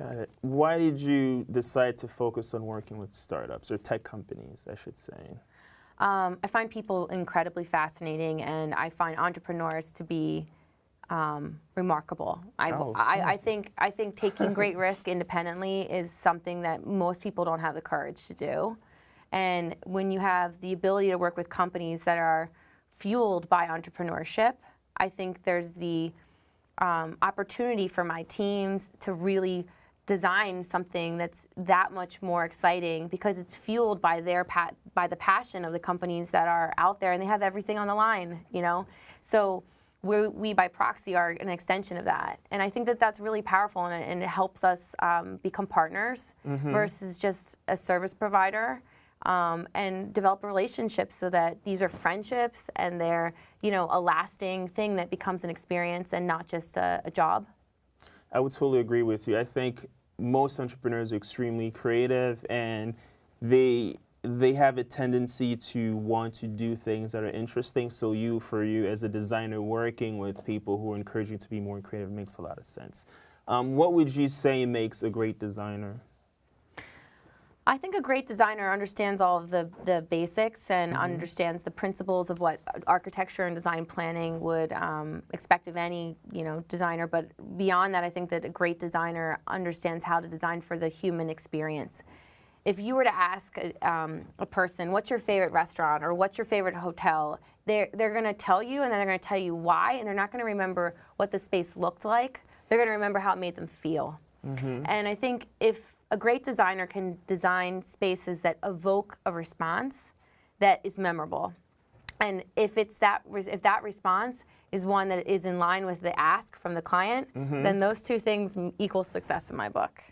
Got it. Why did you decide to focus on working with startups or tech companies, I should say? I find people incredibly fascinating, and I find entrepreneurs to be remarkable. I think taking great risk independently is something that most people don't have the courage to do. And when you have the ability to work with companies that are fueled by entrepreneurship, I think there's the opportunity for my teams to really design something that's that much more exciting because it's fueled by by the passion of the companies that are out there, and they have everything on the line, you know. So we by proxy are an extension of that, and I think that that's really powerful, and it helps us become partners versus just a service provider, and develop relationships so that these are friendships and they're, you know, a lasting thing that becomes an experience and not just a job. I would totally agree with you. I think most entrepreneurs are extremely creative, and they have a tendency to want to do things that are interesting. So for you as a designer, working with people who are encouraging you to be more creative makes a lot of sense. What would you say makes a great designer? I think a great designer understands all of the basics and understands the principles of what architecture and design planning would expect of any, you know, designer. But beyond that, I think that a great designer understands how to design for the human experience. If you were to ask a person, what's your favorite restaurant or what's your favorite hotel, they're going to tell you, and then they're going to tell you why, and they're not going to remember what the space looked like. They're going to remember how it made them feel. And I think if a great designer can design spaces that evoke a response that is memorable, and if that response is one that is in line with the ask from the client, then those two things equal success in my book.